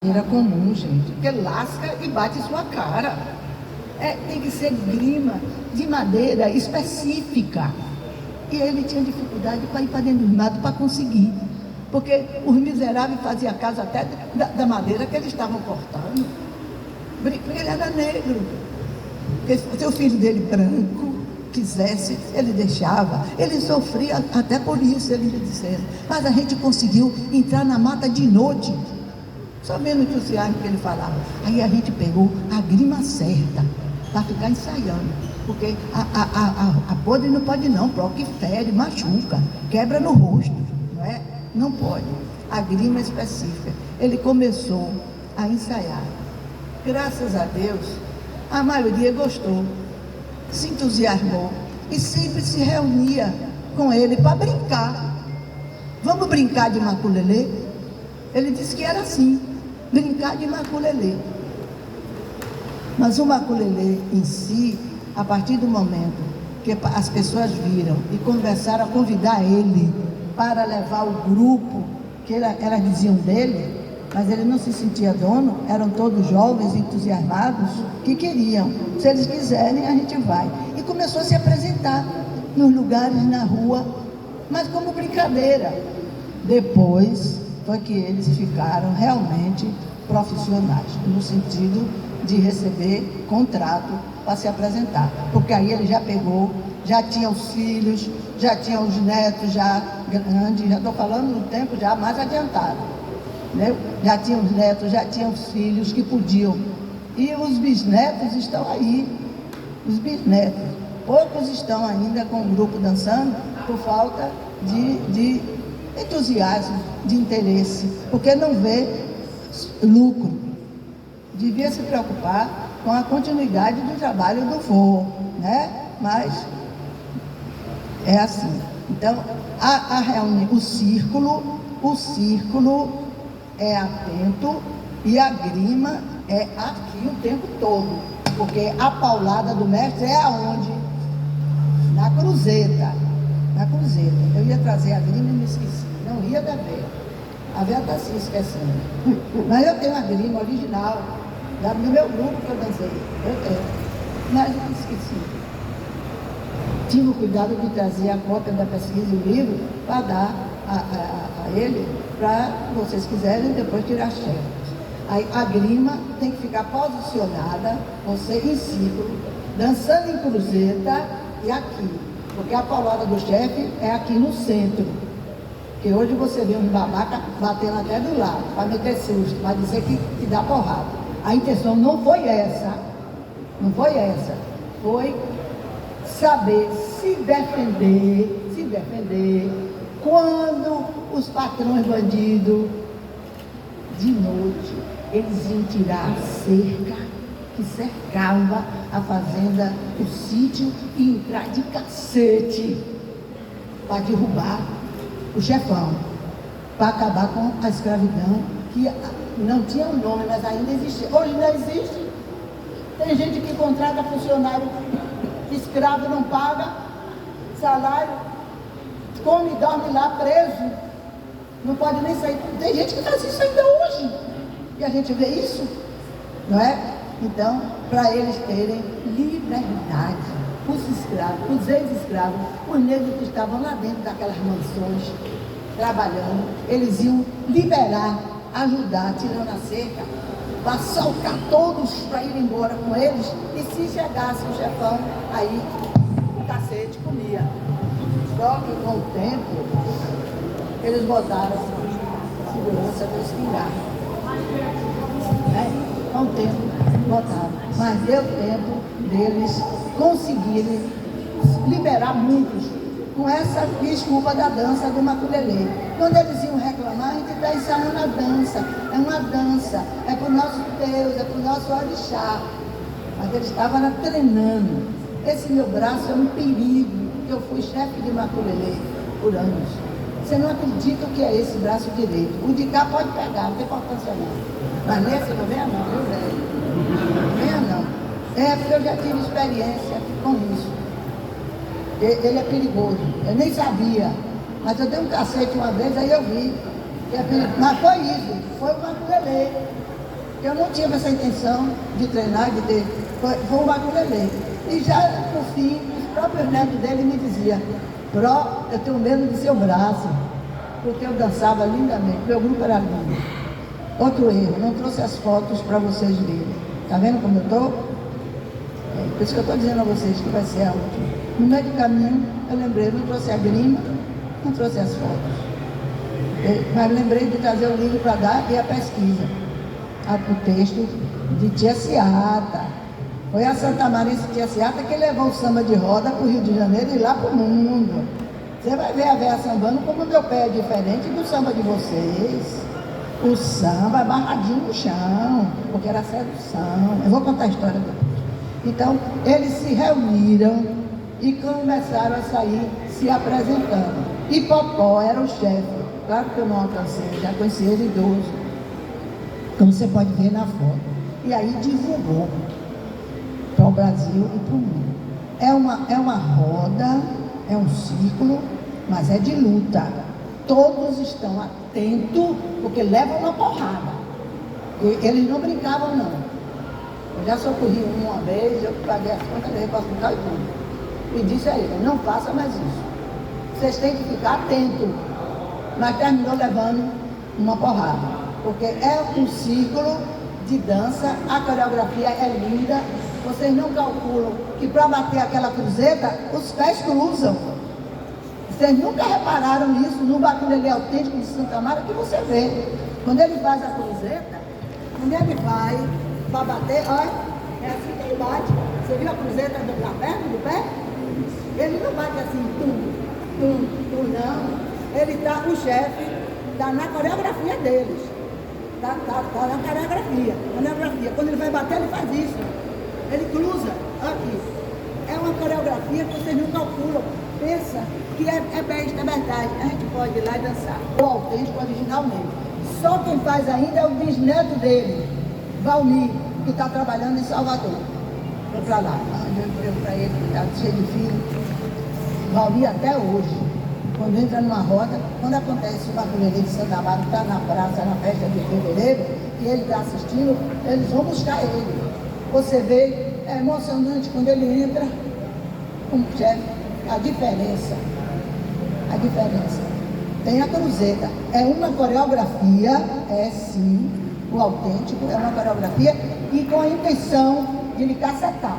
Era comum, gente, porque lasca e bate sua cara. Tem que ser grima de madeira específica. E ele tinha dificuldade para ir para dentro do mato para conseguir. Porque os miseráveis faziam casa até da madeira que eles estavam cortando. Porque ele era negro. Porque se o filho dele branco quisesse, ele deixava. Ele sofria até por isso, ele me dizendo. Mas a gente conseguiu entrar na mata de noite. Só vendo o entusiasmo que ele falava. Aí a gente pegou a grima certa para ficar ensaiando. Porque a podre não pode não, porque fere, machuca, quebra no rosto, não é? Não pode. A grima é específica. Ele começou a ensaiar. Graças a Deus, a maioria gostou, se entusiasmou e sempre se reunia com ele para brincar. Vamos brincar de maculelê? Ele disse que era assim, brincar de maculelê. Mas o maculelê em si, a partir do momento que as pessoas viram e começaram a convidar ele para levar o grupo, que elas diziam dele, mas ele não se sentia dono, eram todos jovens, entusiasmados, que queriam. Se eles quiserem, a gente vai. E começou a se apresentar nos lugares, na rua, mas como brincadeira. Depois foi que eles ficaram realmente profissionais, no sentido de receber contrato para se apresentar. Porque aí ele já pegou, já tinha os filhos, já tinha os netos já grandes, já estou falando no tempo já mais adiantado. Né? Já tinha os netos, já tinha os filhos que podiam. E os bisnetos estão aí. Os bisnetos. Poucos estão ainda com o grupo dançando por falta de entusiasmo, de interesse, porque não vê lucro. Devia se preocupar com a continuidade do trabalho do vô, né? Mas é assim. Então, a reunião, o círculo é atento e a grima é aqui o tempo todo, porque a paulada do mestre é aonde? Na cruzeta. Na cruzeta. Eu ia trazer a grima e me esqueci. Não ia da Vera. A Vera está se esquecendo. Mas eu tenho a grima original do meu grupo que eu dancei. Eu tenho. Mas eu me esqueci. Tive o cuidado de trazer a cópia da pesquisa e o livro para dar a ele, para vocês quiserem depois tirar xerox. Aí a grima tem que ficar posicionada, você em círculo, dançando em cruzeta e aqui. Porque a paulada do chefe é aqui no centro. Porque hoje você vê um babaca batendo até do lado, para meter susto, para dizer que dá porrada. A intenção não foi essa. Não foi essa. Foi saber se defender quando os patrões bandidos, de noite, eles iam tirar a cerca que cercava a fazenda, o sítio, e entrar de cacete para derrubar o chefão, para acabar com a escravidão, que não tinha um nome, mas ainda existia. Hoje não existe. Tem gente que contrata funcionário escravo, não paga salário, come e dorme lá preso, não pode nem sair. Tem gente que faz isso ainda hoje, e a gente vê isso, não é? Então, para eles terem liberdade, os escravos, os ex-escravos, os negros que estavam lá dentro daquelas mansões, trabalhando, eles iam liberar, ajudar, tirando a cerca, para soltar todos para ir embora com eles, e se chegasse o chefão, aí o cacete comia. Só que com o tempo, eles botaram a segurança do espingarda. Com o tempo, botaram. Mas deu tempo deles conseguirem liberar muitos com essa desculpa da dança do maculelê. Quando eles iam reclamar, a gente está ensaiando a dança. É uma dança, é para o nosso Deus, é para o nosso orixá. Mas eles estavam lá treinando. Esse meu braço é um perigo, porque eu fui chefe de maculelê por anos. Você não acredita o que é esse braço direito. O de cá pode pegar, não tem importância não. Mas nesse não venha não, viu, velho? Não venha não. É porque eu já tive experiência com isso. Ele é perigoso. Eu nem sabia. Mas eu dei um cacete uma vez, aí eu vi. Que é perigoso. Mas foi isso. Foi o maculelê. Eu não tive essa intenção de treinar, de ter. Foi um maculelê. E já, no fim, os próprios netos dele me diziam: Pró, eu tenho medo do seu braço, porque eu dançava lindamente, meu grupo era lindo. Outro erro, não trouxe as fotos para vocês verem. Está vendo como eu estou? Por isso que eu estou dizendo a vocês que vai ser a última. No meio do caminho, eu lembrei, não trouxe a grima, não trouxe as fotos. Mas lembrei de trazer o livro para dar e a pesquisa. O texto de Tia Ciata. Foi a Santa Maria Tia Ciata que levou o samba de roda para o Rio de Janeiro e lá para o mundo. Você vai ver a véia sambando como o meu pé é diferente do samba de vocês. O samba é amarradinho no chão, porque era sedução. Eu vou contar a história depois. Então, eles se reuniram e começaram a sair se apresentando. E Popó era o chefe. Claro que eu não alcancei, já conheci ele idoso, como você pode ver na foto. E aí divulgou para o Brasil e para o mundo. É uma roda, é um círculo, mas é de luta. Todos estão atentos, porque levam uma porrada. Eles não brincavam, não. Eu já socorri uma vez, eu paguei as contas, levei para o hospital e tudo. E disse a ele: não faça mais isso. Vocês têm que ficar atentos. Mas terminou levando uma porrada. Porque é um círculo de dança, a coreografia é linda. Vocês não calculam que para bater aquela cruzeta, os pés cruzam. Vocês nunca repararam isso no maculelê autêntico de Santa Mara, que você vê. Quando ele faz a cruzeta, quando ele vai para bater, olha, é assim que ele bate. Você viu a cruzeta da perna, do pé? Ele não bate assim, não. Ele está, o chefe, está na coreografia deles. Está na coreografia. Quando ele vai bater, ele faz isso. Ele cruza, aqui. É uma coreografia que vocês não calculam. Pensa que é besta, é verdade. A gente pode ir lá e dançar. O autêntico, originalmente. Só quem faz ainda é o bisneto dele, Valmir, que está trabalhando em Salvador. Foi para lá. Eu para ele, que está cheio de filho. Valmir até hoje. Quando entra numa roda, quando acontece o maculelê de Santa Amaro, está na praça, na festa de fevereiro, e ele está assistindo, eles vão buscar ele. Você vê, é emocionante quando ele entra como chefe, a diferença. Tem a cruzeta, é uma coreografia, é sim, o autêntico, é uma coreografia, e com a intenção de lhe cacetar.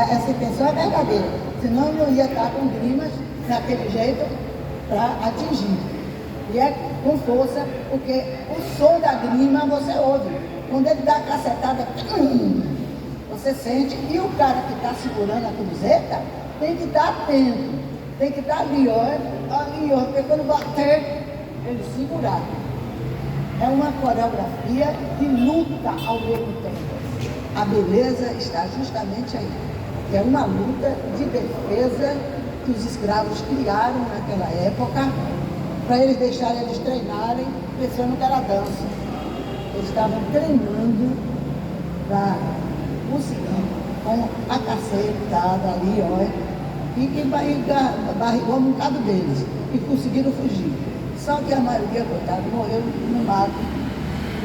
Essa intenção é verdadeira, senão eu não ia estar com grimas daquele jeito para atingir. E é com força, porque o som da grima você ouve. Quando ele dá a cacetada, você sente. E o cara que está segurando a cruzeta tem que estar atento. Tem que estar ali, ó. Porque quando bater, ele segurar. É uma coreografia de luta ao mesmo tempo. A beleza está justamente aí. É uma luta de defesa que os escravos criaram naquela época, para eles deixarem eles treinarem, pensando que era dança. Eles estavam treinando para conseguir, com a cacetada ali, olha, e que barrigou um bocado deles, e conseguiram fugir. Só que a maioria, coitado, morreu no mato,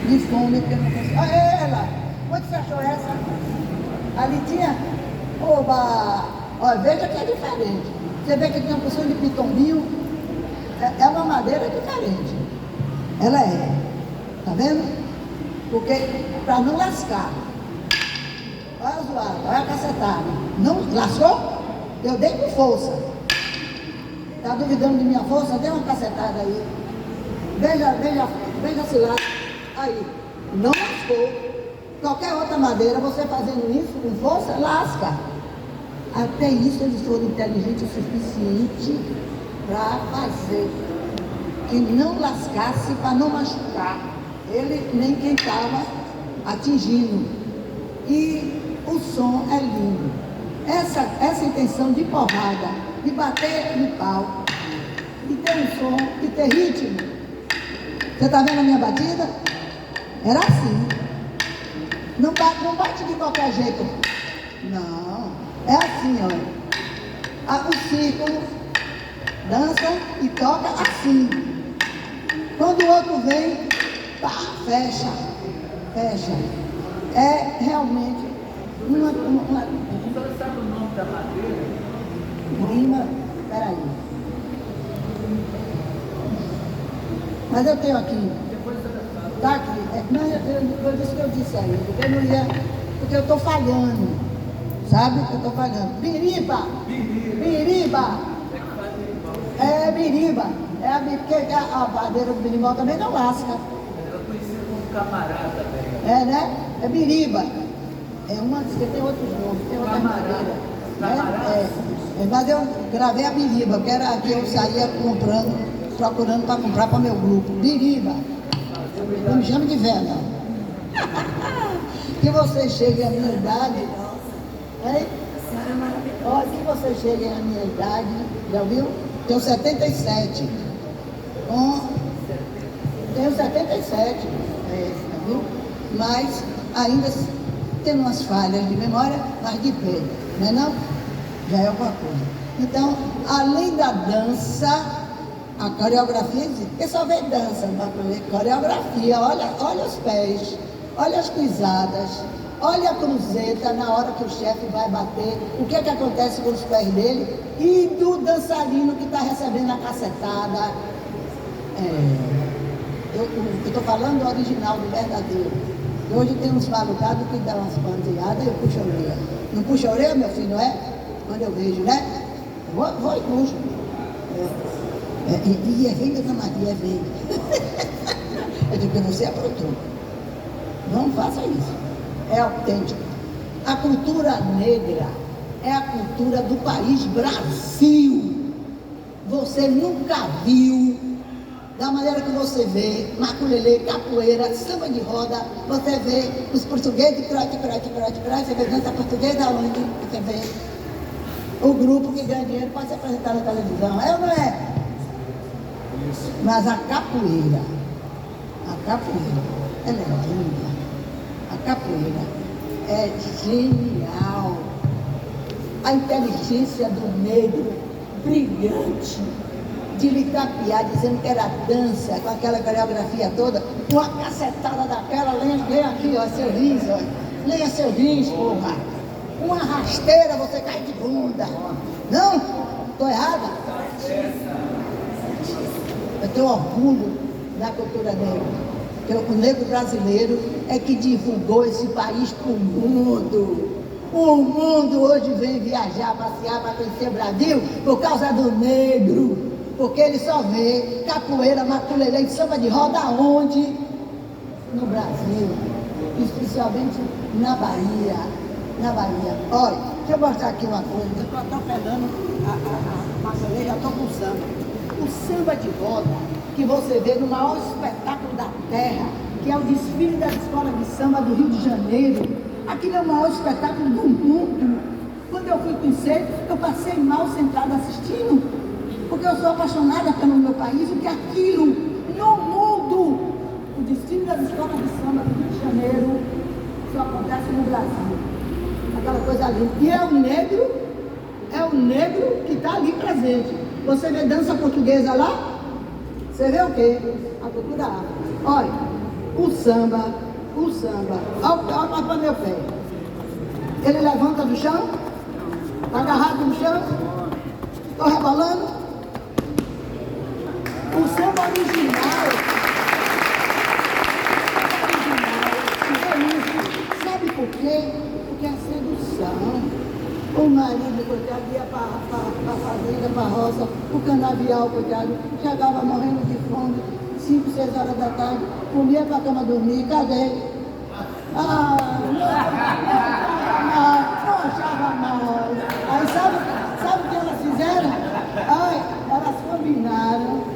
de fome, porque não conseguiu. Ah, ela! Onde você achou essa? Ali tinha, oba! Olha, veja que é diferente. Você vê que tem uma porção de pitombinho, é uma madeira diferente. Ela é, tá vendo? Porque, para não lascar, olha a zoada, olha a cacetada. Não lascou? Eu dei com força. Está duvidando de minha força? Dê uma cacetada aí. Veja se lasca. Aí, não lascou. Qualquer outra madeira, você fazendo isso com força, lasca. Até isso eles foram inteligentes o suficiente para fazer que não lascasse, para não machucar ele nem quem estava atingindo. E o som é lindo. Essa intenção de porrada, de bater no pau, de ter um som, de ter ritmo. Você está vendo a minha batida? Era assim. Não bate de qualquer jeito. Não. É assim, olha. O círculo dança e toca assim. Quando o outro vem, pá, fecha. Fecha. É realmente uma... O senhor sabe o nome da madeira? Grima, peraí. Mas eu tenho aqui. Depois o senhor fala. Tá aqui. Eu disse que eu disse aí, porque eu não ia. Porque eu estou falhando. Sabe que eu estou falhando? Biriba! Biriba! É biriba. Porque a madeira do birimbau também não lasca. Eu conheci como camarada também. É, né? É biriba. É uma, tem outros nomes, tem outra madeira. Mas eu gravei a biriba, que era a que eu saía comprando, procurando para comprar para meu grupo. Biriba. Não me chame de velho, não. Que você chegue à minha idade, hein? Olha, que você chegue à minha idade, já ouviu? Tenho 77. Tenho 77, já viu? Mas ainda tem umas falhas de memória, mas de pé, não é não? Já é alguma coisa. Então, além da dança, a coreografia existe. Porque só vê dança, não vai ver coreografia. Olha os pés, olha as pisadas, olha a cruzeta na hora que o chefe vai bater. O que é que acontece com os pés dele? E do dançarino que está recebendo a cacetada. Eu estou falando do original, do verdadeiro. Hoje tem uns malucados que dão umas panteadas e eu puxo a orelha. Não puxa a orelha, meu filho, não é? Quando eu vejo, né? Vou e puxo. E é feio, Dona Maria, é feio. Eu digo que você aprontou. Não faça isso. É autêntico. A cultura negra é a cultura do país Brasil. Você nunca viu, da maneira que você vê, maculelê, capoeira, samba de roda, você vê os portugueses, crote, você vê dança portuguesa onde você vê o grupo que ganha dinheiro pode se apresentar na televisão, é ou não é? Isso. Mas a capoeira, ela é linda, a capoeira é genial, a inteligência do negro, brilhante, de lhe tapear, dizendo que era dança, com aquela coreografia toda, uma cacetada daquela, leia aqui, ó, seu rins, ó, leia seu rins, porra. Uma rasteira, você cai de bunda. Não? Estou errada? Eu tenho orgulho da cultura negra. O negro brasileiro é que divulgou esse país para o mundo. O mundo hoje vem viajar, passear para conhecer o Brasil por causa do negro. Porque ele só vê capoeira, maculelê e samba de roda onde? No Brasil, especialmente na Bahia. Olha, deixa eu mostrar aqui uma coisa. Eu estou pegando a maculelê, já estou com o samba. O samba de roda que você vê no maior espetáculo da terra, que é o desfile da Escola de Samba do Rio de Janeiro. Aquilo é o maior espetáculo do mundo. Quando eu fui conhecer, eu passei mal sentada assistindo. Porque eu sou apaixonada pelo meu país, o que aquilo no mundo, o destino das escolas de samba do Rio de Janeiro, só acontece no Brasil. Aquela coisa linda. E é o negro que está ali presente. Você vê dança portuguesa lá? Você vê o quê? A cultura afro. Olha, o samba, olha para meu pé. Ele levanta do chão, agarrado no chão, estou rebolando. O samba original, sabe por quê? Porque é a sedução. O marido, coitado, ia para a fazenda, para a roça, o canavial, coitado, chegava morrendo de fome, 5, 6 horas da tarde, comia para a cama dormir, cadê? Não achava mais. Aí sabe o que elas fizeram? Elas combinaram.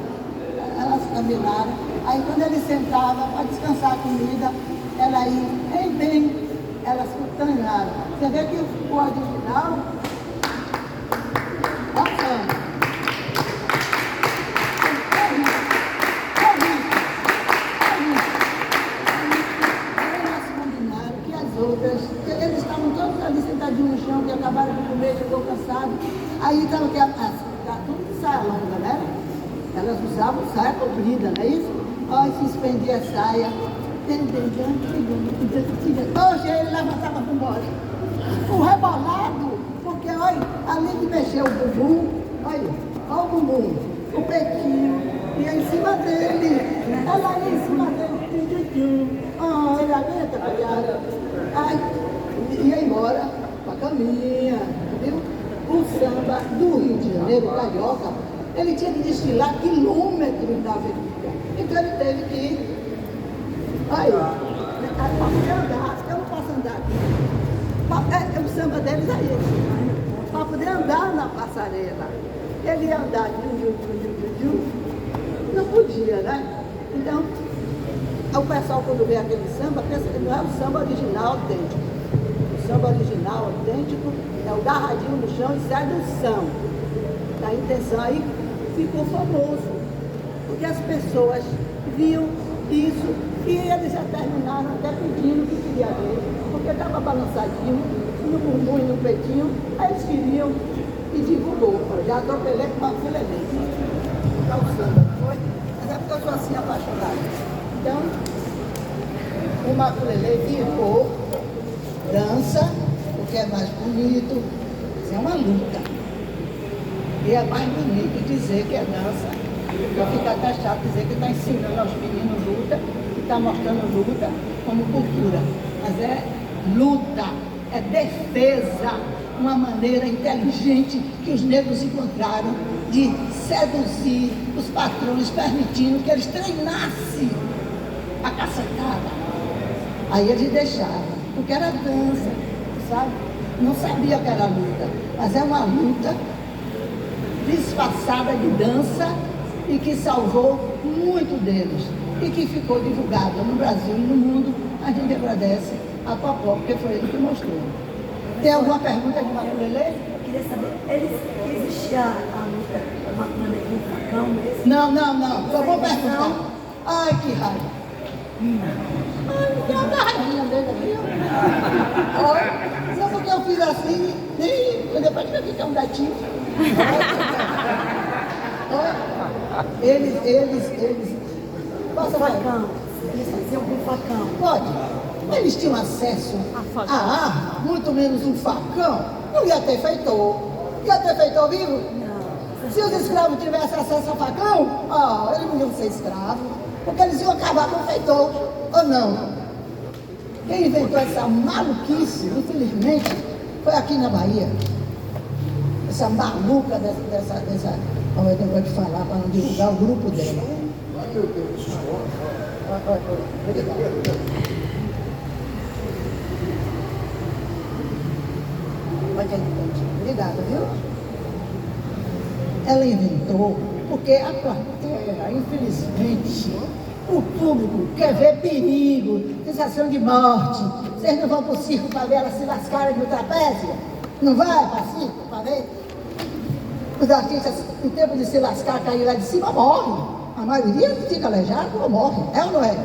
Aí quando ele sentava para descansar a comida, ela ia, bem, elas treinaram. Você vê que o original, elas combinaram que as outras, eles estavam todos ali sentadinhos no chão, que acabaram de comer, chegou cansado. Aí estava tudo de saia longa, né? Elas usavam saia comprida, não é isso? Aí suspendia a saia, Hoje ele levantava com embora. O rebolado, porque olha, além de mexer o bumbum, olha o bumbum, o peitinho, e aí em cima dele, ela ali em cima dele, olha, aguenta, criada. Ia embora com a caminha, viu? O samba do Rio de Janeiro, carioca, ele tinha que desfilar quilômetros da avenida. Então ele teve que ir. Aí, para poder andar, eu não posso andar aqui. O samba deles é esse. Para poder andar na passarela. Ele ia andar, não podia, né? Então, o pessoal quando vê aquele samba, pensa que não é o samba original autêntico. O samba original autêntico é o garradinho no chão e sedução. Da intenção aí ficou famoso. Porque as pessoas viam isso e eles já terminaram até pedindo o que queria ver, porque estava balançadinho, no bumbum e no peitinho, aí eles queriam e divulgou. Já atropelei com uma ukulele. Então o samba, não foi? Mas é porque eu sou assim apaixonada. Então, o ukulele virou dança, o que é mais bonito, é uma luta. E é mais bonito dizer que é dança, para ficar até chato dizer que está ensinando aos meninos luta, que está mostrando luta como cultura. Mas é luta, é defesa, uma maneira inteligente que os negros encontraram de seduzir os patrões, permitindo que eles treinassem a cacetada. Aí eles deixavam, porque era dança, sabe? Não sabia que era luta, mas é uma luta disfarçada de dança e que salvou muito deles e que ficou divulgada no Brasil e no mundo. A gente agradece a Popó, porque foi ele que mostrou. Tem alguma pergunta de Maculelê? Eu queria saber, existia a luta Maculelê com o facão mesmo? Não, só vou perguntar. Ai, que raiva. Ai, não tem uma garradinha dele aqui, ó. Olha, só porque eu fiz assim, nem depois que eu fiquei um gatinho. Eles. Posso Facão. Eles faziam com facão. Pode. Eles tinham acesso à arma, muito menos um facão. Não ia ter feitor. Ia ter feitor vivo? Não. Se os escravos tivessem acesso ao facão, eles não iam ser escravos, porque eles iam acabar com o feitor, ou não? Quem inventou essa maluquice, infelizmente, foi aqui na Bahia. Essa maluca dessa como é que eu vou te falar para não divulgar o grupo dela. Ai, meu Deus. Obrigada, viu? Ela inventou, porque a plateia, infelizmente, o público quer ver perigo, sensação de morte. Vocês não vão para o circo para ver elas se lascarem no trapézio? Não vai para o circo para ver? Os artistas, em tempo de se lascar, cair lá de cima, morrem. A maioria fica aleijado ou morre. É ou não é?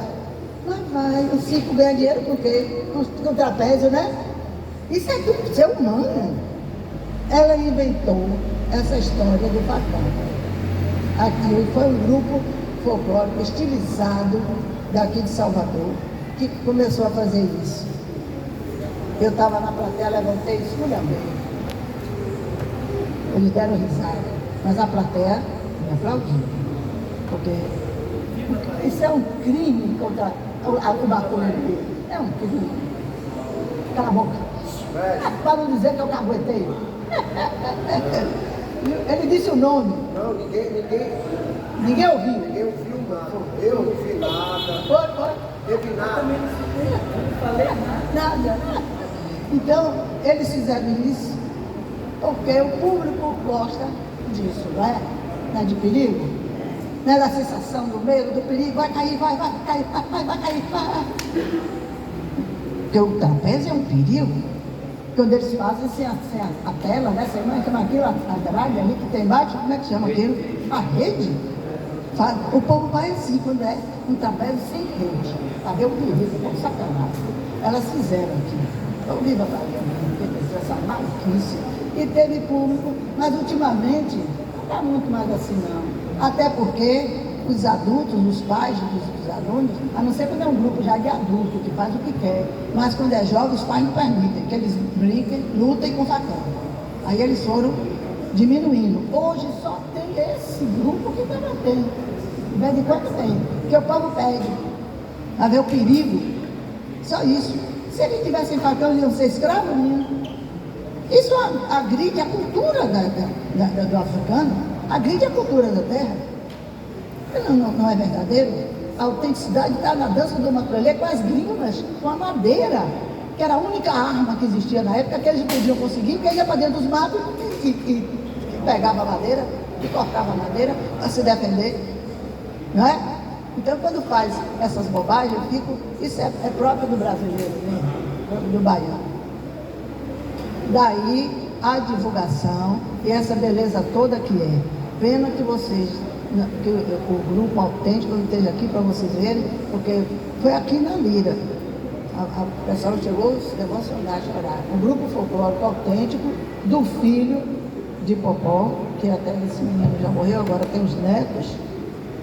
Mas vai, o circo ganha dinheiro com o quê? Com trapézio, né? Isso é tudo ser humano. Ela inventou essa história do facão. Aqui foi um grupo folclórico estilizado daqui de Salvador que começou a fazer isso. Eu estava na plateia, levantei e esculhambei. Eles deram risada, mas a plateia me aplaudiu, porque isso é um crime contra o Maculelê. É um crime. Cala a boca. Para não dizer que eu caguetei. Ele disse o nome. Não, Ninguém ouviu. ninguém ouviu nada. Eu não vi nada. Foi. Teve nada. Não falei nada. Nada. Então, eles fizeram isso porque o público gosta disso, não é? Não é de perigo? Não é da sensação do medo, do perigo, vai cair, vai cair, vai cair, vai. Porque o trapézio é um perigo. Quando eles fazem sem a tela, né? Você não chama aquilo, a grade ali que tem embaixo, como é que chama aquilo? A rede. O povo vai assim, quando é um trapézio sem rede, para ver o perigo, com sacanagem. Elas fizeram aqui. Eu vivo a Bahia, essa maluquice. E teve público, mas ultimamente não está muito mais assim não. Até porque os adultos, os pais dos alunos, a não ser quando é um grupo já de adulto, que faz o que quer, mas quando é jovem, os pais não permitem que eles brinquem, lutem com facão. Aí eles foram diminuindo. Hoje só tem esse grupo que está batendo. De vez em quando tem, porque o povo pede, a ver o perigo. Só isso. Se eles tivessem facão, eles iam ser escravos, menino. Isso agride a cultura do africano, agride a cultura da terra. Não é verdadeiro? A autenticidade está na dança do maculelê com as grimas, com a madeira, que era a única arma que existia na época, que eles podiam conseguir, porque ia para dentro dos matos e pegava a madeira, e cortava a madeira para se defender. Não é? Então, quando faz essas bobagens, eu fico... Isso é próprio do brasileiro mesmo, do baiano. Daí a divulgação e essa beleza toda que é. Pena que vocês, que o grupo autêntico não esteja aqui para vocês verem, porque foi aqui na Lira. O pessoal chegou a se emocionar, a chorar. Um grupo folclórico autêntico do filho de Popó, que até esse menino já morreu, agora tem os netos,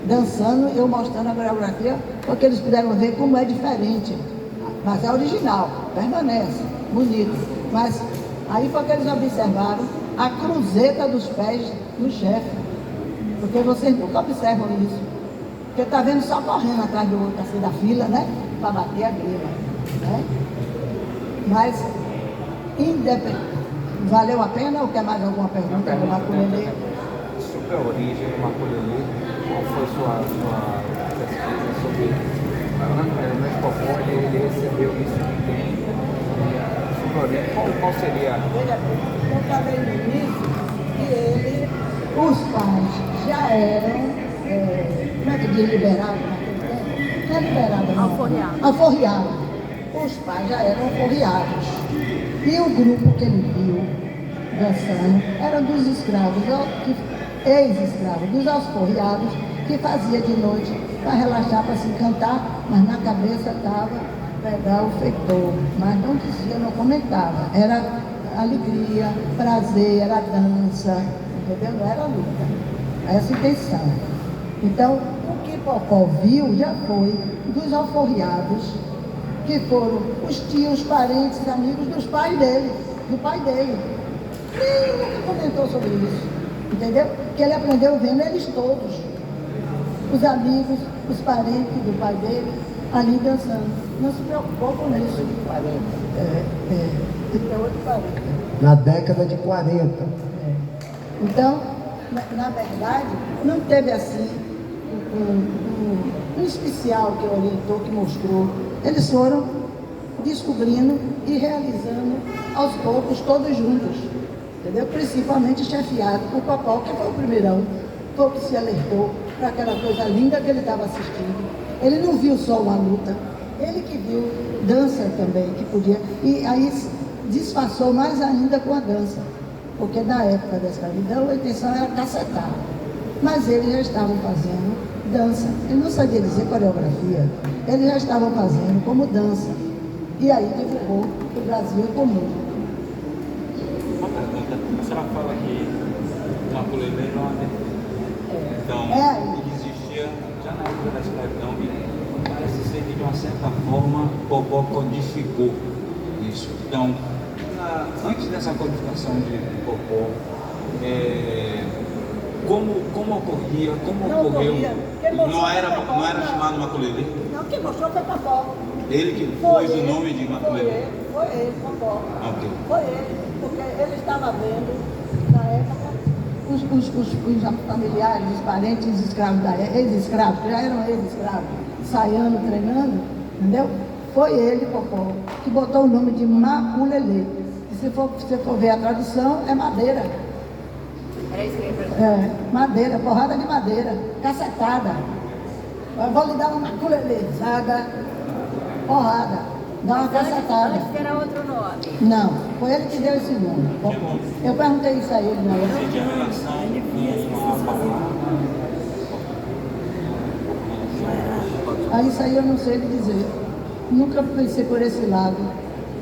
dançando, eu mostrando a coreografia, porque eles puderam ver como é diferente. Mas é original, permanece, bonito. Mas aí foi que eles observaram a cruzeta dos pés do chefe. Porque vocês nunca observam isso. Porque está vendo só correndo atrás do outro, assim, da fila, né? Para bater a grima. Né? Mas, valeu a pena ou quer mais alguma pergunta do maculelê? Sobre a origem do maculelê, qual foi sua pesquisa sobre o mesmo Popó, ele recebeu isso de quem? Sobre a origem, qual seria? Eu falei no início que ele, os pais já eram, como é que diz, liberados naquele tempo? Não é liberado, não. Alforriado. Alforriado. Os pais já eram alforriados. E o grupo que ele viu dançando era dos escravos, ex-escravos, dos alforriados, que fazia de noite para relaxar, para se encantar, mas na cabeça estava pegar o feitor, mas não dizia, não comentava. Era alegria, prazer, era dança, entendeu? Não era luta. Essa intenção. Então, o que Popó viu já foi dos alforriados, que foram os tios, parentes, amigos dos pais dele, do pai dele. Nem nunca comentou sobre isso, entendeu? Que ele aprendeu vendo eles todos, os amigos, os parentes do pai dele, ali dançando. Não se preocupou com isso. 38, 40. Na década de 40. Então, na verdade, não teve assim um especial que orientou, que mostrou. Eles foram descobrindo e realizando aos poucos, todos juntos, entendeu? Principalmente chefiado por Popó, que foi o primeirão, foi o que se alertou para aquela coisa linda que ele estava assistindo. Ele não viu só uma luta, ele que viu dança também, que podia, e aí disfarçou mais ainda com a dança, porque na época da escravidão a intenção era cacetar, mas eles já estavam fazendo dança, ele não sabia dizer coreografia, eles já estavam fazendo como dança, e aí divulgou que o Brasil é comum. Uma pergunta, a senhora fala que o maculelê não é. Então, ele existia já na época da escravidão e parece ser que de uma certa forma Popó codificou isso. Então, antes dessa codificação de Popó, como ocorria, como ocorreu? Não era chamado maculelê? Não, quem mostrou foi Popó. Ele que pôs o nome de maculelê? Foi ele, Popó. Ok. Foi ele, porque ele estava vendo, na época, os familiares, os parentes escravos, ex-escravos, que já eram ex-escravos, ensaiando, treinando, entendeu? Foi ele, Popó, que botou o nome de maculelê. E se você for ver a tradução, é madeira. Era isso que eu ia perguntar. Madeira, porrada de madeira, cacetada. Eu vou lhe dar uma maculelê, zaga, porrada, dá uma cacetada. Antes era outro nome. Não, foi ele que deu esse nome. Eu perguntei isso a ele na época. Você tinha relação com a palavra? Aí isso aí eu não sei lhe dizer. Nunca pensei por esse lado.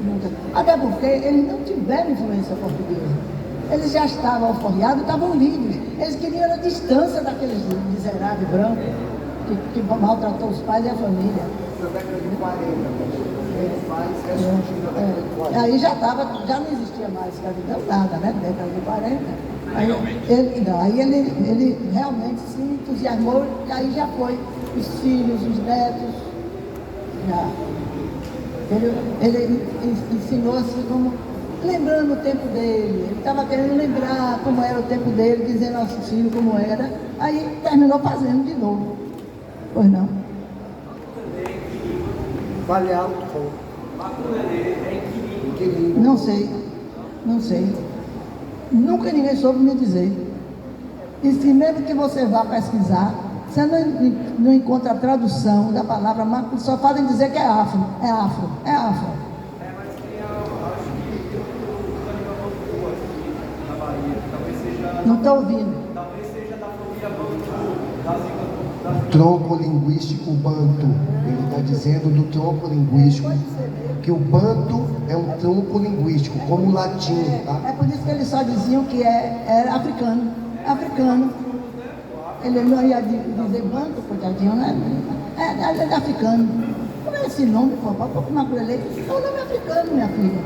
Nunca. Até porque eles não tiveram influência portuguesa. Eles já estavam alforriados, estavam livres. Eles queriam a distância daqueles miseráveis brancos. que maltratou os pais e a família. Na década de 40, ele faz ressurgir na década de 40. Aí já não existia mais escravidão, nada, né? Na década de 40. Aí ele realmente se entusiasmou e aí já foi. Os filhos, os netos, já. Ele ensinou assim como, lembrando o tempo dele. Ele estava querendo lembrar como era o tempo dele, dizendo aos filhos como era. Aí terminou fazendo de novo. Pois não. Fale alto, pô. Inquilino. Não sei. Nunca ninguém soube me dizer. E se mesmo que você vá pesquisar, você não encontra a tradução da palavra, mas só podem dizer que é afro. É afro. Não estou ouvindo. Tronco linguístico banto. Ele está dizendo do tronco linguístico que o banto é um tronco linguístico, como o latim, tá? É por isso que eles só diziam que era africano. Ele não ia dizer banto, coitadinho, né? É africano. Como é esse nome, papai? É um nome africano, minha filha.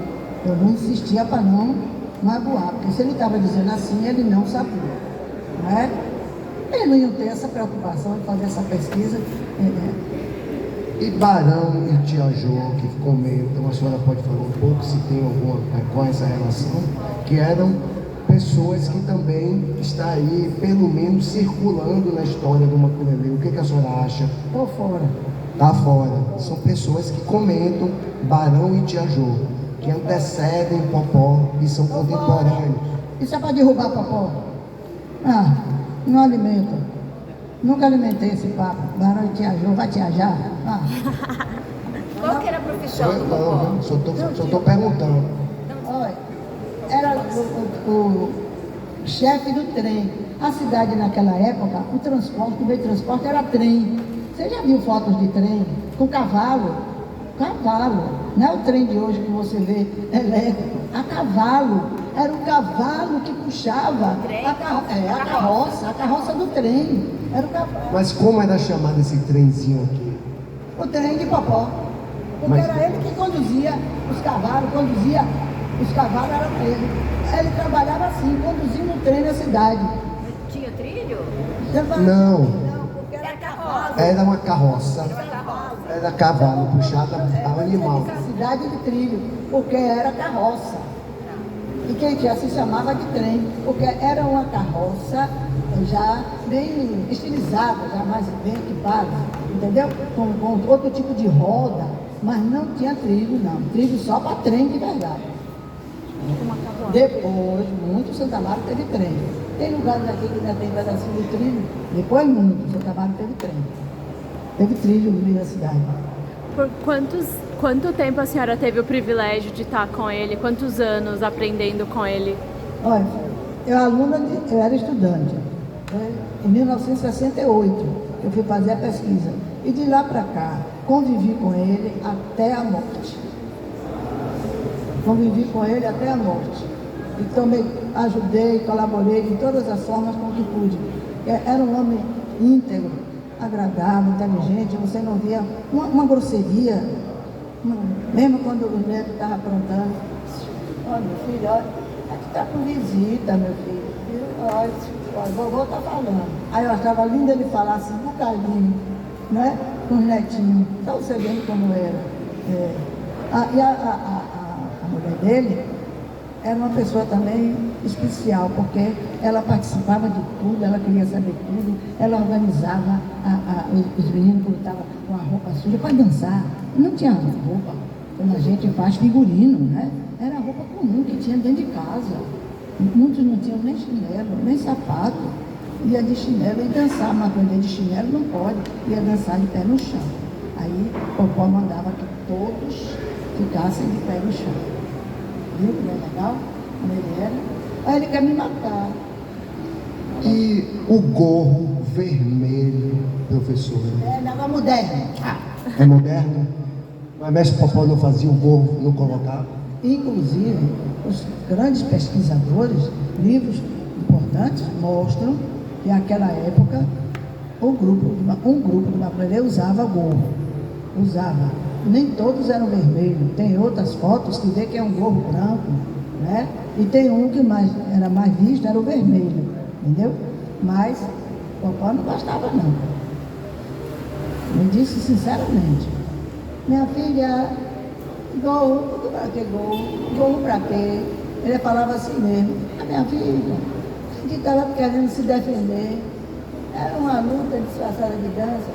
Eu não insistia para não magoar, porque se ele estava dizendo assim, ele não sabia, né? Eles não iam ter essa preocupação de fazer essa pesquisa. E Barão e Tia Jô, que comentam, a senhora pode falar um pouco se tem alguma com essa relação, que eram pessoas que também estão aí, pelo menos, circulando na história do Maculelê. O que a senhora acha? Estou fora. Está fora. São pessoas que comentam Barão e Tia Jô, que antecedem Popó e são contemporâneos. Isso é para derrubar Popó? Não alimenta. Nunca alimentei esse papo. Barão e Tia Jô, vai viajar? Qual que era a profissão do Popó? Não, só estou perguntando. Olha, era o chefe do trem. A cidade naquela época, o meio de transporte era trem. Você já viu fotos de trem com cavalo? Cavalo. Não é o trem de hoje que você vê elétrico. A cavalo. Era o cavalo que puxava a carroça do trem. Era o cavalo. Mas como era chamado esse trenzinho aqui? O trem de Popó. Porque era ele que conduzia os cavalos, era ele. Ele trabalhava assim, conduzindo o trem na cidade. Tinha trilho? Não. Porque era carroça. Era uma carroça. Era cavalo, puxado a animal. Cidade de trilho, porque era carroça. E quem já se chamava de trem, porque era uma carroça já bem estilizada, já mais bem equipada, entendeu? Com outro tipo de roda, mas não tinha trilho, não. Trilho só para trem de verdade. Depois, muito Santa Marta teve trem. Tem lugares aqui que ainda tem pedacinho de trilho. Depois, muito Santa Marta teve trem. Teve trilho no meio da cidade. Por quanto tempo a senhora teve o privilégio de estar com ele? Quantos anos aprendendo com ele? Olha, eu era estudante. Em 1968, eu fui fazer a pesquisa. E de lá para cá, convivi com ele até a morte. E também ajudei, colaborei de todas as formas com que pude. Era um homem íntegro, agradável, inteligente, você não via uma grosseria, mesmo quando o neto estava aprontando. Olha, meu filho, olha, aqui está com visita, meu filho. Olha, vovô está falando. Aí eu achava lindo ele falar assim, um bocadinho, né? Com os netinhos. Está você vendo como era. E a mulher dele era uma pessoa também especial, porque ela participava de tudo, ela queria saber tudo, ela organizava os meninos quando estavam com a roupa suja para dançar. Não tinha roupa, como a gente faz figurino, né? Era roupa comum que tinha dentro de casa. Muitos não tinham nem chinelo, nem sapato. Ia de chinelo e dançar, mas aprender de chinelo não pode, ia dançar de pé no chão. Aí o Popó mandava que todos ficassem de pé no chão. Viu que é legal? Como ele era? Aí ele quer me matar. E o gorro vermelho, professora? É negócio moderno. É moderno? Mas mestre Popó não fazia o gorro, não colocava? Inclusive, os grandes pesquisadores, livros importantes, mostram que naquela época um grupo de maconheiro usava gorro. Usava. Nem todos eram vermelhos. Tem outras fotos que vê que é um gorro branco, né? E tem um que era mais visto, era o vermelho, entendeu? Mas o Popó não gostava, não. Me disse sinceramente: minha filha, gorro pra quê? Gorro pra quê? Ele falava assim mesmo: a minha filha, que estava querendo se defender, era uma luta disfarçada de dança,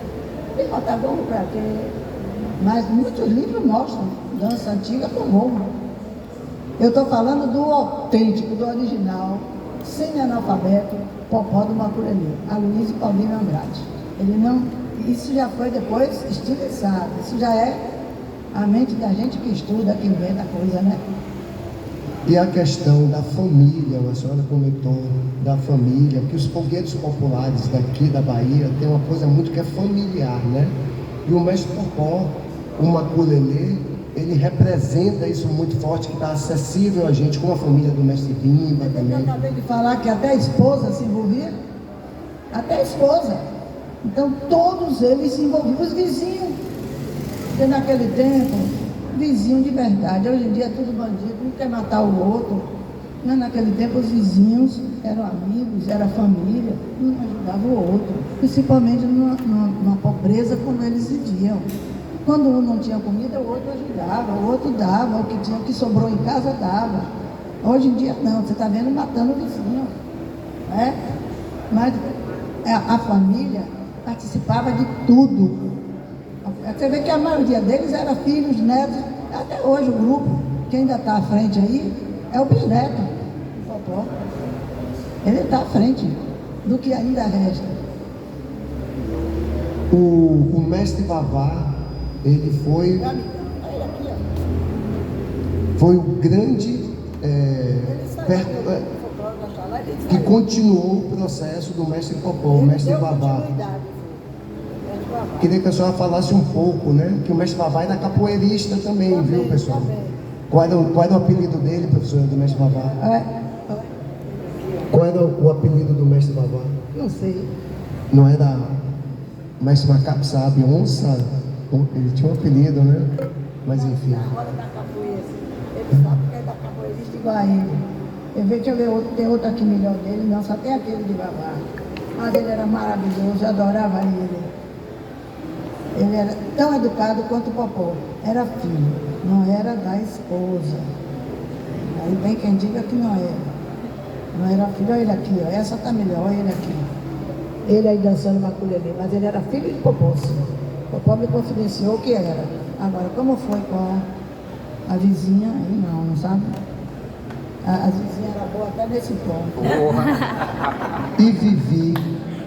e botar gorro pra quê? Mas muitos livros mostram dança antiga com gorro. Eu estou falando do autêntico, do original, semi-analfabeto, Popó do Macureli, Aloysio Paulino Andrade. Ele não, isso já foi depois estilizado, isso já é a mente da gente que estuda, que inventa coisa, né? E a questão da família, a senhora comentou da família, que os foguetes populares daqui da Bahia tem uma coisa muito que é familiar, né? E o mestre Popó, o Macureli, ele representa isso muito forte, que está acessível a gente, como a família do mestre Bimba também. Eu acabei de falar que até a esposa se envolvia, até a esposa. Então todos eles se envolviam, os vizinhos, porque naquele tempo, vizinho de verdade, hoje em dia é tudo bandido, um quer matar o outro, mas naquele tempo os vizinhos eram amigos, era família, um ajudava o outro, principalmente numa pobreza como eles viviam. Quando um não tinha comida, o outro ajudava, o outro dava, o que tinha, o que sobrou em casa dava. Hoje em dia não, você está vendo matando o vizinho, né? Mas a família participava de tudo. Você vê que a maioria deles era filhos, netos, até hoje o grupo, que ainda está à frente aí, é o bisneto, o Popó. Ele está à frente do que ainda resta. O mestre Vavá, ele foi o grande que continuou o processo do mestre Popó, o mestre Vavá. Queria que a senhora falasse um pouco, né? Que o mestre Vavá era capoeirista também, viu, pessoal? Qual era o apelido dele, professora, do mestre Vavá? Qual era o apelido do mestre Vavá? Não sei. Não era mestre Macaco, sabe? Onça? Ele tinha um apelido, né? Mas enfim. Na hora da capoeira, ele sabe que é da capoeirista igual a ele. Eu vejo que tem outro aqui melhor dele, não, só tem aquele de Vavá. Mas ele era maravilhoso, eu adorava ele. Ele era tão educado quanto o Popó. Era filho, não era da esposa. Aí bem quem diga que não era. Não era filho, olha ele aqui, ó. Essa tá melhor, olha ele aqui. Ele aí dançando Macureli, mas ele era filho de Popó, sim. Popó me confidenciou que era. Agora, como foi com a vizinha, aí não sabe? A vizinha era boa até nesse ponto. E Vivi,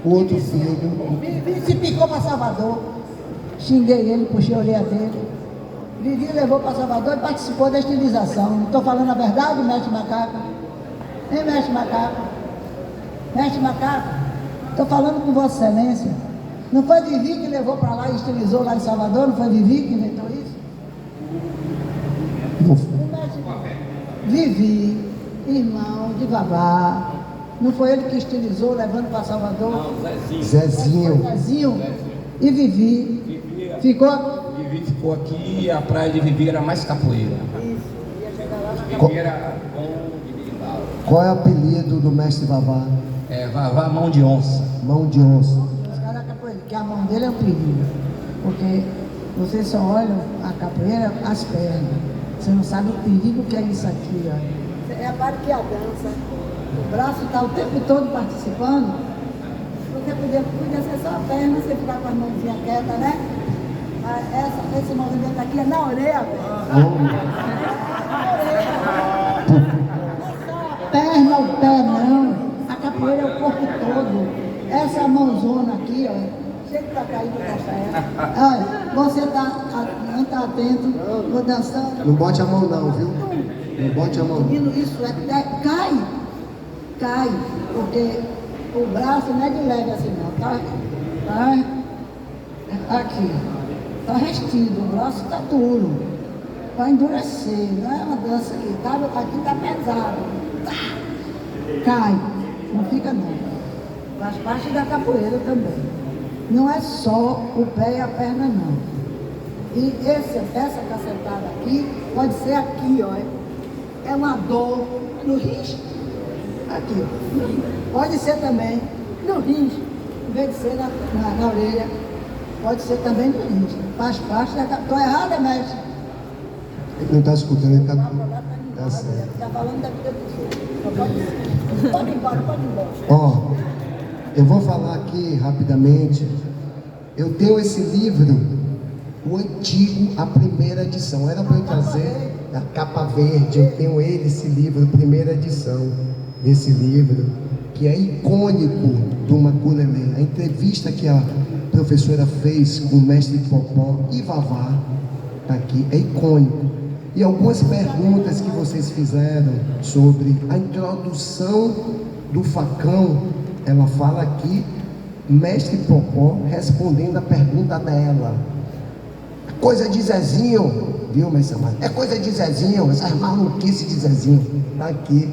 o outro filho. Vivi se picou para Salvador. Xinguei ele, puxei a orelha dele. Vivi levou para Salvador e participou da estilização. Não estou falando a verdade, mestre Macaco? Hein, mestre Macaco? Mestre Macaco? Estou falando com Vossa Excelência. Não foi Vivi que levou para lá e estilizou lá em Salvador? Não foi Vivi que inventou isso? Não foi. Vivi, irmão de Vavá. Não foi ele que estilizou levando para Salvador? Não, Zezinho. Zezinho. E Vivi ficou. Vivi ficou aqui e a praia de Vivi era mais capoeira. Isso, ia chegar lá na Vivi era bom de berimbau. Qual é o apelido do mestre Vavá? É, Vavá mão de onça. Mão de onça. Os caras da capoeira, que a mão dele é um perigo. Porque você só olha a capoeira, as pernas. Você não sabe o perigo que é isso aqui, ó. É a parte que a dança. O braço está o tempo todo participando. Você podia ser só a perna, você ficar com as mãozinhas quietas, né? Mas esse movimento aqui é na orelha, velho. Perna, o pé não. A capoeira é o corpo todo. Essa mãozona aqui, ó. Chega pra cair no café. Olha, você não tá atento, vou dançando. Não bote a mão não, viu? Não bote a mão. Menino, isso cai, porque o braço não é de leve assim não, tá aqui, tá restido, o braço tá duro, vai endurecer, não é uma dança aqui tá pesado, cai, não fica não, faz parte da capoeira também. Não é só o pé e a perna, não. E essa está sentada aqui, pode ser aqui, ó. É uma dor no rins. Aqui. Pode ser também no rins. Em vez de ser na orelha, pode ser também no rins. Faz parte da... Estou errada, mestre? Ele não está escutando, ele está... Tá certo. Está falando da vida dos outros. Pode ir embora, pode ir embora. Ó, eu vou falar aqui rapidamente. Eu tenho esse livro, o antigo, a primeira edição. Era para eu trazer a capa verde. Eu tenho esse livro, primeira edição desse livro, que é icônico do maculelê. A entrevista que a professora fez com o mestre Popó e Vavá, tá aqui, é icônico. E algumas perguntas que vocês fizeram sobre a introdução do facão, ela fala aqui, mestre Popó respondendo a pergunta dela. É coisa de Zezinho, viu, mestre Amado? É coisa de Zezinho, essas maluquices de Zezinho. Está aqui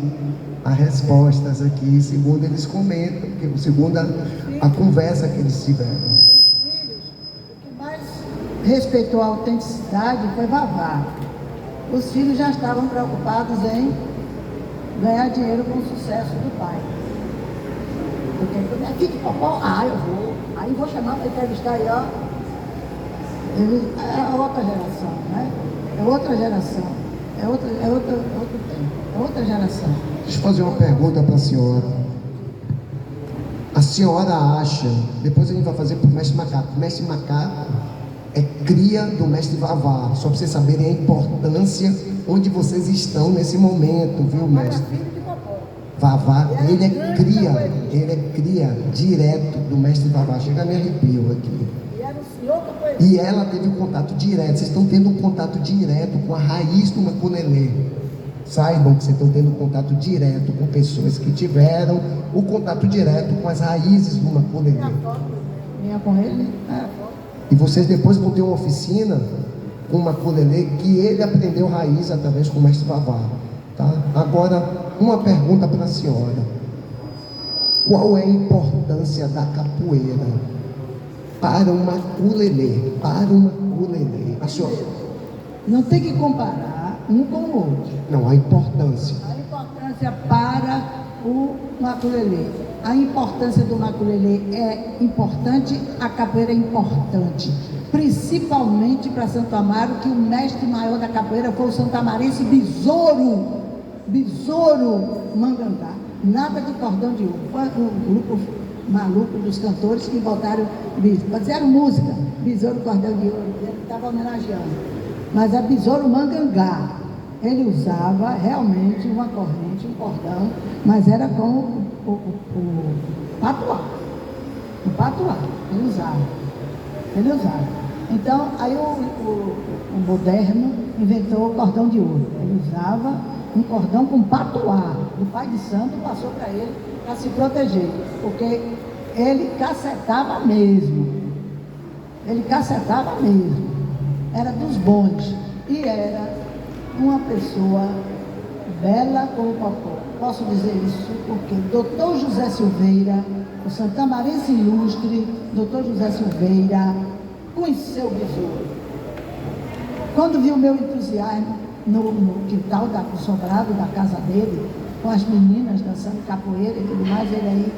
as respostas aqui, segundo eles comentam, segundo a conversa que eles tiveram. Os filhos, o que mais respeitou a autenticidade foi Vavá. Os filhos já estavam preocupados em ganhar dinheiro com o sucesso do pai. Porque é filho de Popó, eu vou. Aí vou chamar para entrevistar aí, ó. É outra geração, né? É outra geração. É outro tempo. É outra geração. Deixa eu fazer uma pergunta para a senhora. A senhora acha, depois a gente vai fazer para o mestre Macaco. O mestre Macaco é cria do mestre Vavá. Só para vocês saberem a importância onde vocês estão nesse momento, viu, mestre? Vavá, ele é cria direto do mestre Vavá. Chega a me arrepio aqui. E ela teve um contato direto. Vocês estão tendo um contato direto com a raiz do maculelê. Saibam que vocês estão tendo um contato direto com pessoas que tiveram o contato direto com as raízes do maculelê. Vinha com ele, E vocês depois vão ter uma oficina com o maculelê que ele aprendeu raiz através com o mestre Vavá, tá? Agora, uma pergunta para a senhora. Qual é a importância da capoeira para o maculelê? Para o maculelê. A senhora... Não tem que comparar um com o outro. Não, a importância. A importância para o maculelê. A importância do maculelê é importante, a capoeira é importante. Principalmente para Santo Amaro, que o mestre maior da capoeira foi o santamarense Besouro Mangangá. Nada de cordão de ouro. Foi um grupo maluco dos cantores que botaram, fizeram música, Besouro Cordão de Ouro, ele estava homenageando. Mas a Besouro Mangangá, ele usava realmente uma corrente, um cordão, mas era com o patuá. O patuá, ele usava. Então, aí o moderno inventou o cordão de ouro. Ele usava um cordão com patuá. O pai de santo passou para ele para se proteger, porque ele cacetava mesmo. Era dos bons. E era uma pessoa bela como o Popó. Posso dizer isso porque Dr. José Silveira, o santamarense ilustre, Dr. José Silveira, conheceu o Besouro. Quando viu o meu entusiasmo no quintal do sobrado da casa dele, com as meninas dançando capoeira e tudo mais, ele aí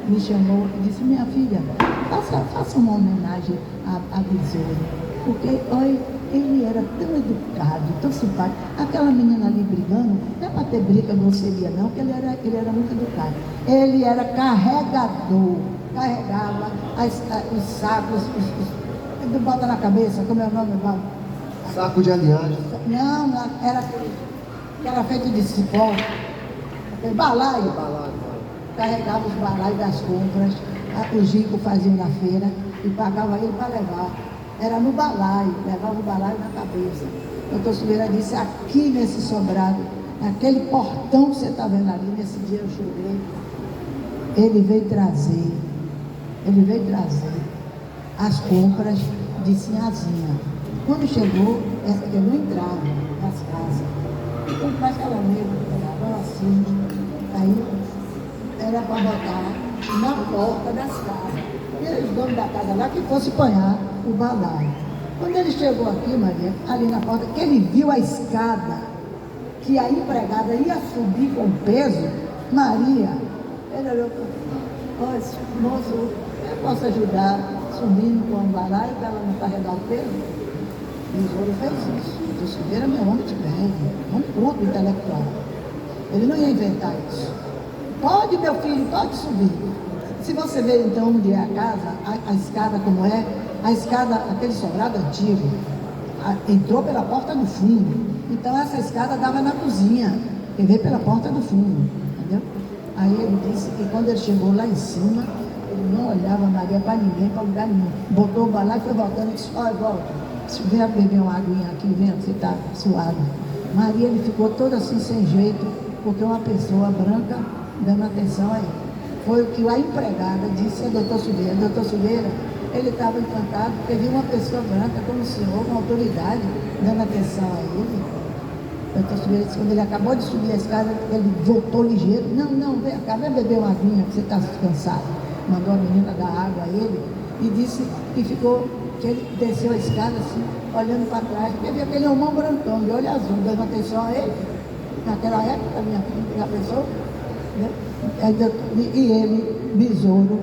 me chamou e disse: minha filha, faça uma homenagem a Besouro. Porque, olha, ele era tão educado, tão simpático. Aquela menina ali brigando, não é para ter briga grosseria não, porque ele era muito educado. Ele era carregador, carregava os sacos, ele bota na cabeça, como é o nome? Saco de aliagem. Não, era que era feito de cipó, balaio. Carregava os balaios das compras, o Gico fazia na feira e pagava ele para levar. Era no balaio, levava o balaio na cabeça. O doutor Silveira disse: aqui nesse sobrado, naquele portão que você está vendo ali, nesse dia eu chorei. Ele veio trazer as compras de Sinhazinha. Quando chegou, eu não entrava nas casas. Então faz aquela mesma, pegava assim, aí era para botar na porta das casas. E os donos da casa lá que fosse apanhar o balaio. Quando ele chegou aqui, Maria, ali na porta, que ele viu a escada que a empregada ia subir com peso, Maria, ele olhou para mim, moço, eu posso ajudar subindo com o balaio para ela não carregar o peso? E o Besouro fez isso. O Doutor Silveira é meu homem de bem, um culto intelectual. Ele não ia inventar isso. Pode, meu filho, pode subir. Se você ver então onde é a casa, a escada como é, a escada, aquele sobrado antigo, entrou pela porta do fundo. Então essa escada dava na cozinha, e veio pela porta do fundo, entendeu? Aí ele disse que quando ele chegou lá em cima, ele não olhava Maria para ninguém, para lugar nenhum. Botou o balai e foi voltando e disse, olha, volta. Se vier beber uma aguinha aqui, vem, você está suado. Maria, ele ficou toda assim sem jeito, porque uma pessoa branca dando atenção a ele. Foi o que a empregada disse a doutor Silveira. Doutor Silveira, ele estava encantado porque viu uma pessoa branca como o senhor, com autoridade, dando atenção a ele. Doutor Silveira disse, quando ele acabou de subir a escada, ele voltou ligeiro. Não, vem cá, vem beber uma aguinha, que você está cansado. Mandou a menina dar água a ele e disse que ficou, que ele desceu a escada assim, olhando para trás, porque viu aquele homão brancão, de olho azul, dando atenção a ele. Naquela época, minha filha já pensou, né? E ele, Besouro,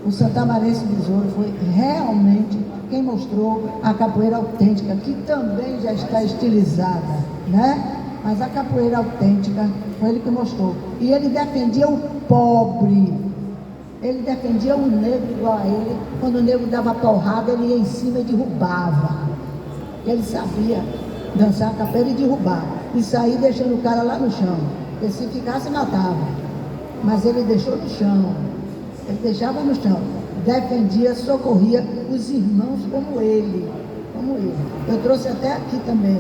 o santamarense Besouro, foi realmente quem mostrou a capoeira autêntica, que também já está estilizada, né? Mas a capoeira autêntica foi ele que mostrou. E ele defendia o pobre, ele defendia o negro igual a ele. Quando o negro dava porrada, ele ia em cima e derrubava. Ele sabia dançar a capoeira e derrubar, e sair deixando o cara lá no chão, porque se ficasse matava. Mas ele deixou no chão, ele deixava no chão, defendia, socorria os irmãos como ele, Eu trouxe até aqui também,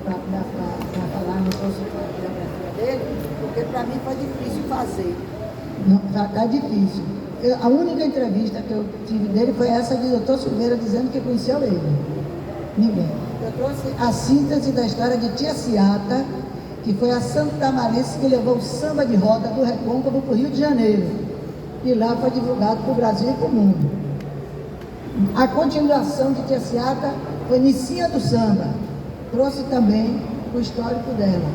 para falar, não trouxe a biografia dele, porque para mim foi difícil fazer, já está difícil. A única entrevista que eu tive dele foi essa de doutor Silveira dizendo que conheceu ele, ninguém. Eu trouxe a síntese da história de Tia Ciata, que foi a santamarense que levou o samba de roda do Recôncavo para o Rio de Janeiro. E lá foi divulgado para o Brasil e para o mundo. A continuação de Tia Ciata foi Nicinha do Samba. Trouxe também o histórico dela.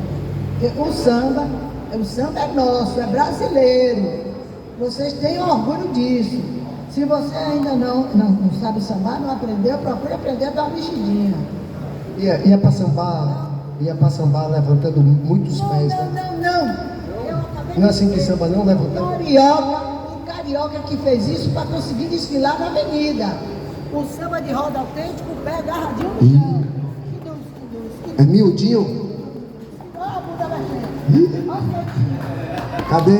Porque o samba é nosso, é brasileiro. Vocês têm orgulho disso. Se você ainda não sabe sambar, não aprendeu, procure aprender a dar uma mexidinha. Ia para sambar levantando muitos pés. Não é assim que samba, não levantando? O carioca que fez isso para conseguir desfilar na avenida. O samba de roda autêntico, o pé agarradinho no chão. É miudinho? Olha a bunda da gente. Cadê?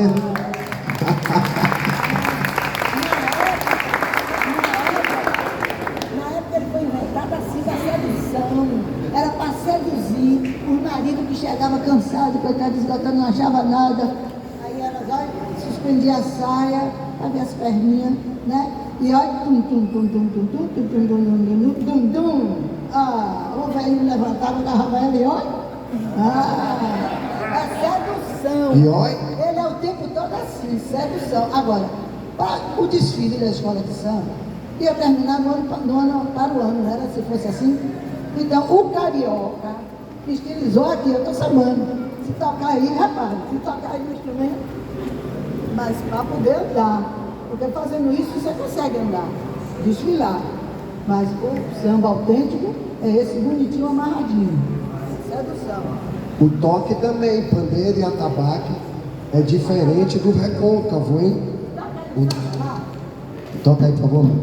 Na época ele foi inventado assim da sedução. Era para seduzir os maridos que chegavam cansados, coitado, esgotando, não achava nada. Aí elas, olha, suspendia a saia, abria as perninhas, né? E olha, o velhinho levantava, agarrava ela e olha. É sedução. E olha. Ele é o tempo todo assim, sedução. Agora, para o desfile da escola de samba, ia terminar no ano para o ano, não era se fosse assim? Então, o carioca estilizou aqui, eu estou sambando. Se tocar aí, repare, se tocar aí no instrumento, mas para poder andar. Porque fazendo isso você consegue andar, desfilar. Mas o samba autêntico é esse bonitinho amarradinho. Sedução. O toque também, pandeiro e atabaque, é diferente do recôncavo, hein? Toca aí, por favor, mãe.